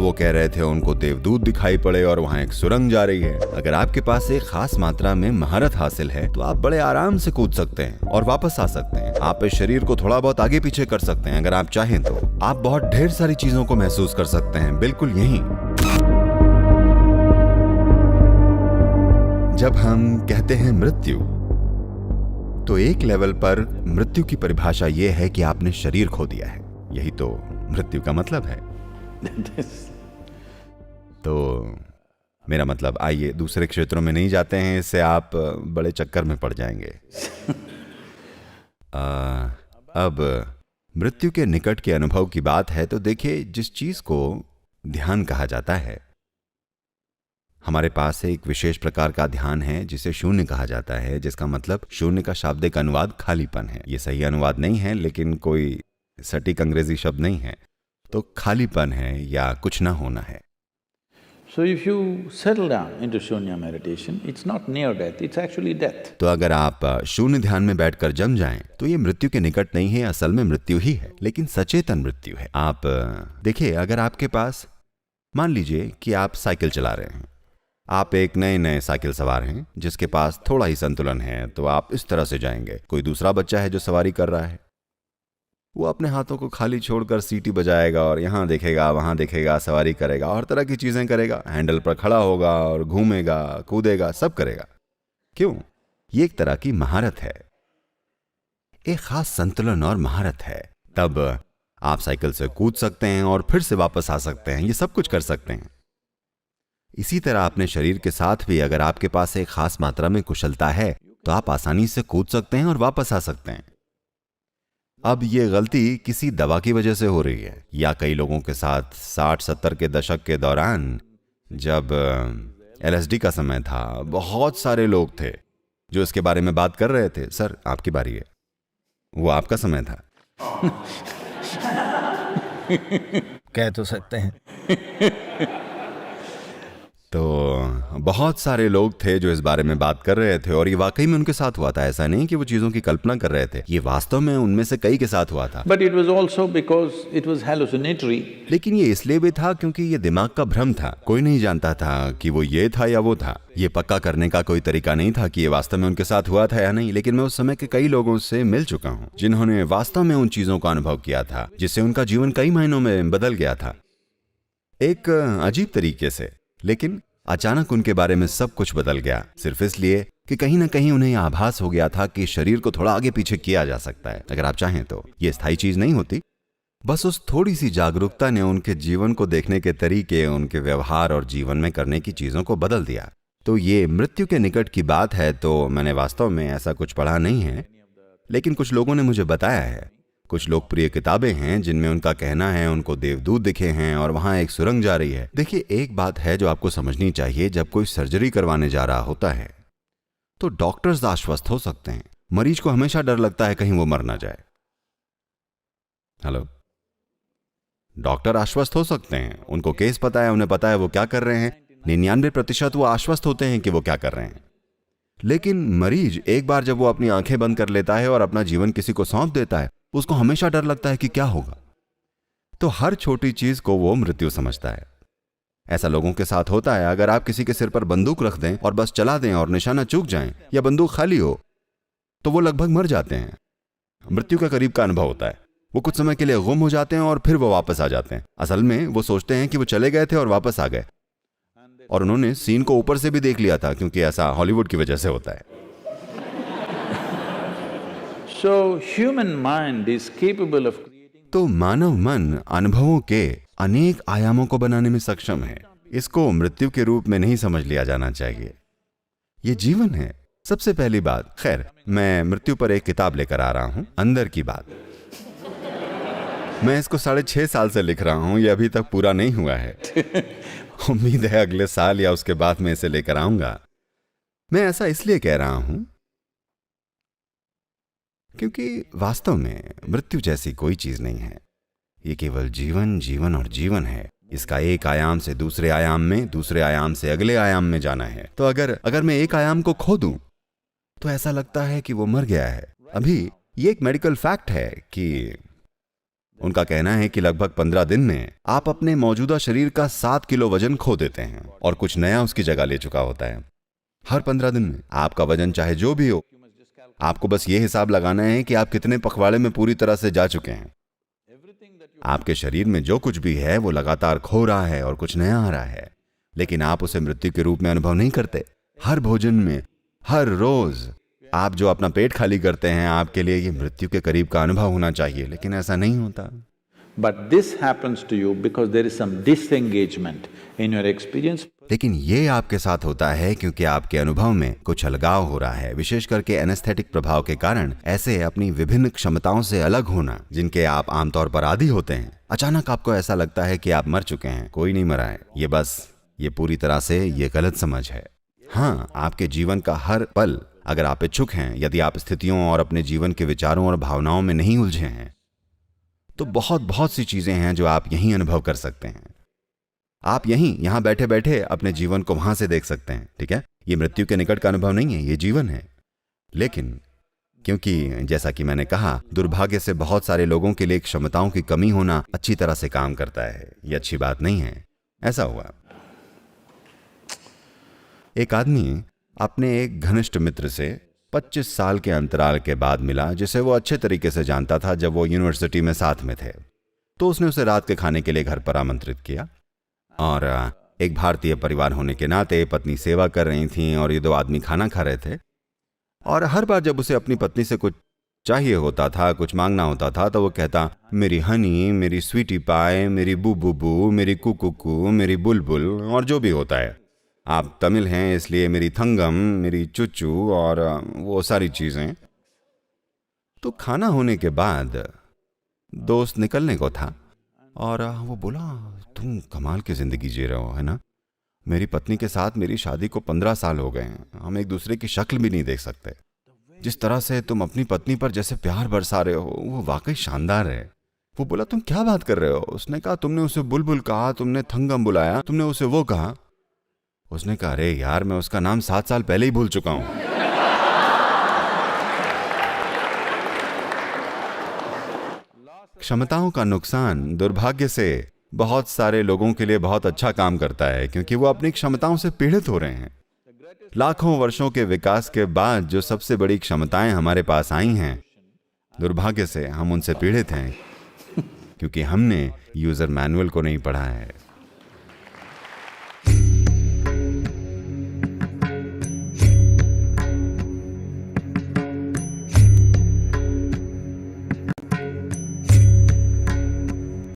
तो वो कह रहे थे उनको देवदूत दिखाई पड़े और वहाँ एक सुरंग जा रही है। अगर आपके पास एक खास मात्रा में महारत हासिल है तो आप बड़े आराम से कूद सकते हैं और वापस आ सकते हैं। आप इस शरीर को थोड़ा बहुत आगे पीछे कर सकते हैं अगर आप चाहें तो। आप बहुत ढेर सारी चीजों को महसूस कर सकते हैं, बिल्कुल यहीं। जब हम कहते हैं मृत्यु, तो एक लेवल पर मृत्यु की परिभाषा यह है कि आपने शरीर खो दिया है। यही तो मृत्यु का मतलब है। तो मेरा मतलब, आइए दूसरे क्षेत्रों में नहीं जाते हैं, इससे आप बड़े चक्कर में पड़ जाएंगे। अब मृत्यु के निकट के अनुभव की बात है तो देखिए, जिस चीज को ध्यान कहा जाता है, हमारे पास एक विशेष प्रकार का ध्यान है जिसे शून्य कहा जाता है, जिसका मतलब शून्य का शाब्दिक अनुवाद खालीपन है। ये सही अनुवाद नहीं है, लेकिन कोई सटीक अंग्रेजी शब्द नहीं है। तो खालीपन है या कुछ ना होना है। So if you settle down into Shunya meditation, it's not near death, it's actually death. तो अगर आप शून्य ध्यान में बैठकर जम जाएं, तो ये मृत्यु के निकट नहीं है, असल में मृत्यु ही है, लेकिन सचेतन मृत्यु है। आप देखिए, अगर आपके पास, मान लीजिए कि आप साइकिल चला रहे हैं, आप एक नए साइकिल सवार हैं जिसके पास थोड़ा ही संतुलन है, तो आप इस तरह से जाएंगे। कोई दूसरा बच्चा है जो सवारी कर रहा है, वो अपने हाथों को खाली छोड़कर सीटी बजाएगा और यहाँ देखेगा वहाँ देखेगा, सवारी करेगा और तरह की चीजें करेगा, हैंडल पर खड़ा होगा और घूमेगा, कूदेगा, सब करेगा। क्यों? ये एक तरह की महारत है, एक खास संतुलन और महारत है। तब आप साइकिल से कूद सकते हैं और फिर से वापस आ सकते हैं, ये सब कुछ कर सकते हैं। इसी तरह अपने शरीर के साथ भी अगर आपके पास एक खास मात्रा में कुशलता है तो आप आसानी से कूद सकते हैं और वापस आ सकते हैं। अब ये गलती किसी दवा की वजह से हो रही है, या कई लोगों के साथ 60-70 के दशक के दौरान जब LSD का समय था, बहुत सारे लोग थे जो इसके बारे में बात कर रहे थे। सर, आपकी बारी है, वो आपका समय था। कह तो सकते हैं। तो बहुत सारे लोग थे जो इस बारे में बात कर रहे थे और ये वाकई में उनके साथ हुआ था। ऐसा नहीं कि वो चीजों की कल्पना कर रहे थे, ये वास्तव में उनमें से कई के साथ हुआ था। But it was also because it was hallucinatory. लेकिन ये इसलिए भी था क्योंकि ये दिमाग का भ्रम था। कोई नहीं जानता था कि वो ये था या वो था। ये पक्का करने का कोई तरीका नहीं था कि ये वास्तव में उनके साथ हुआ था या नहीं। लेकिन मैं उस समय के कई लोगों से मिल चुका हूँ जिन्होंने वास्तव में उन चीजों का अनुभव किया था, जिससे उनका जीवन कई महीनों में बदल गया था, एक अजीब तरीके से। लेकिन अचानक उनके बारे में सब कुछ बदल गया, सिर्फ इसलिए कि कहीं ना कहीं उन्हें आभास हो गया था कि शरीर को थोड़ा आगे पीछे किया जा सकता है अगर आप चाहें तो। ये स्थायी चीज नहीं होती, बस उस थोड़ी सी जागरूकता ने उनके जीवन को देखने के तरीके, उनके व्यवहार और जीवन में करने की चीजों को बदल दिया। तो ये मृत्यु के निकट की बात है, तो मैंने वास्तव में ऐसा कुछ पढ़ा नहीं है, लेकिन कुछ लोगों ने मुझे बताया है। कुछ लोकप्रिय किताबें हैं जिनमें उनका कहना है उनको देवदूत दिखे हैं और वहां एक सुरंग जा रही है। देखिए, एक बात है जो आपको समझनी चाहिए, जब कोई सर्जरी करवाने जा रहा होता है तो डॉक्टर्स आश्वस्त हो सकते हैं, मरीज को हमेशा डर लगता है कहीं वो मर ना जाए। हेलो, डॉक्टर आश्वस्त हो सकते हैं, उनको केस पता है, उन्हें पता है वो क्या कर रहे हैं, 99% वो आश्वस्त होते हैं कि वो क्या कर रहे हैं। लेकिन मरीज एक बार जब वो अपनी आंखें बंद कर लेता है और अपना जीवन किसी को सौंप देता है, उसको हमेशा डर लगता है कि क्या होगा। तो हर छोटी चीज को वो मृत्यु समझता है। ऐसा लोगों के साथ होता है। अगर आप किसी के सिर पर बंदूक रख दें और बस चला दें और निशाना चूक जाएं या बंदूक खाली हो, तो वो लगभग मर जाते हैं। मृत्यु का करीब का अनुभव होता है। वो कुछ समय के लिए गुम हो जाते हैं और फिर वो वापस आ जाते हैं। असल में वो सोचते हैं कि वो चले गए थे और वापस आ गए, और उन्होंने सीन को ऊपर से भी देख लिया था, क्योंकि ऐसा हॉलीवुड की वजह से होता है। So human mind is capable of creating. तो मानव मन अनुभवों के अनेक आयामों को बनाने में सक्षम है। इसको मृत्यु के रूप में नहीं समझ लिया जाना चाहिए, ये जीवन है। सबसे पहली बात, खैर मैं मृत्यु पर एक किताब लेकर आ रहा हूं, अंदर की बात। मैं इसको 6.5 साल से लिख रहा हूं, ये अभी तक पूरा नहीं हुआ है। उम्मीद है अगले साल या उसके बाद मैं इसे लेकर आऊंगा। मैं ऐसा इसलिए कह रहा हूं क्योंकि वास्तव में मृत्यु जैसी कोई चीज नहीं है। ये केवल जीवन, जीवन और जीवन है। इसका एक आयाम से दूसरे आयाम में, दूसरे आयाम से अगले आयाम में जाना है। तो अगर मैं एक आयाम को खो दूं तो ऐसा लगता है कि वो मर गया है। अभी ये एक मेडिकल फैक्ट है कि उनका कहना है कि लगभग 15 दिन में आप अपने मौजूदा शरीर का 7 किलो वजन खो देते हैं और कुछ नया उसकी जगह ले चुका होता है। हर 15 दिन में आपका वजन चाहे जो भी हो, आपको बस ये हिसाब लगाना है कि आप कितने पखवाड़े में पूरी तरह से जा चुके हैं। आपके शरीर में जो कुछ भी है वो लगातार खो रहा है और कुछ नया आ रहा है, लेकिन आप उसे मृत्यु के रूप में अनुभव नहीं करते। हर भोजन में, हर रोज आप जो अपना पेट खाली करते हैं, आपके लिए ये मृत्यु के करीब का अनुभव होना चाहिए, लेकिन ऐसा नहीं होता। But this happens to you because there is some disengagement in your experience. लेकिन ये आपके साथ होता है क्योंकि आपके अनुभव में कुछ अलगाव हो रहा है, विशेष करके एनेस्थेटिक प्रभाव के कारण। ऐसे अपनी विभिन्न क्षमताओं से अलग होना, जिनके आप आमतौर पर आदी होते हैं। अचानक आपको ऐसा लगता है कि आप मर चुके हैं। कोई नहीं मरा है, ये पूरी तरह से ये गलत समझ है। हाँ, आपके जीवन का हर पल, अगर आप इच्छुक हैं, यदि आप स्थितियों और अपने जीवन के विचारों और भावनाओं में नहीं उलझे हैं, तो बहुत सी चीजें हैं जो आप यहीं अनुभव कर सकते हैं। आप यहां बैठे बैठे अपने जीवन को वहां से देख सकते हैं। ठीक है, ये मृत्यु के निकट का अनुभव नहीं है, ये जीवन है। लेकिन क्योंकि जैसा कि मैंने कहा, दुर्भाग्य से बहुत सारे लोगों के लिए क्षमताओं की कमी होना अच्छी तरह से काम करता है। ये अच्छी बात नहीं है। ऐसा हुआ, एक आदमी अपने एक घनिष्ठ मित्र से 25 साल के अंतराल के बाद मिला, जिसे वो अच्छे तरीके से जानता था जब वो यूनिवर्सिटी में साथ में थे। तो उसने उसे रात के खाने के लिए घर पर आमंत्रित किया और एक भारतीय परिवार होने के नाते पत्नी सेवा कर रही थी और ये दो आदमी खाना खा रहे थे। और हर बार जब उसे अपनी पत्नी से कुछ चाहिए होता था, कुछ मांगना होता था, तो वो कहता, मेरी हनी, मेरी स्वीटी पाए, मेरी बू, मेरी कुकू, मेरी बुलबुल, और जो भी होता है। आप तमिल हैं इसलिए मेरी थंगम, मेरी चुच्चू और वो सारी चीजें। तो खाना होने के बाद दोस्त निकलने को था और वो बोला, तुम कमाल की जिंदगी जी रहे हो, है ना? मेरी पत्नी के साथ मेरी शादी को 15 साल हो गए हैं, हम एक दूसरे की शक्ल भी नहीं देख सकते। जिस तरह से तुम अपनी पत्नी पर जैसे प्यार बरसा रहे हो, वो वाकई शानदार है। वो बोला, तुम क्या बात कर रहे हो? उसने कहा, तुमने उसे बुलबुल कहा, तुमने थंगम बुलाया, तुमने उसे वो कहा। उसने कहा, अरे यार, मैं उसका नाम 7 साल पहले ही भूल चुका हूं। क्षमताओं का नुकसान दुर्भाग्य से बहुत सारे लोगों के लिए बहुत अच्छा काम करता है, क्योंकि वो अपनी क्षमताओं से पीड़ित हो रहे हैं। लाखों वर्षों के विकास के बाद जो सबसे बड़ी क्षमताएं हमारे पास आई हैं, दुर्भाग्य से हम उनसे पीड़ित हैं, क्योंकि हमने यूजर मैनुअल को नहीं पढ़ा है।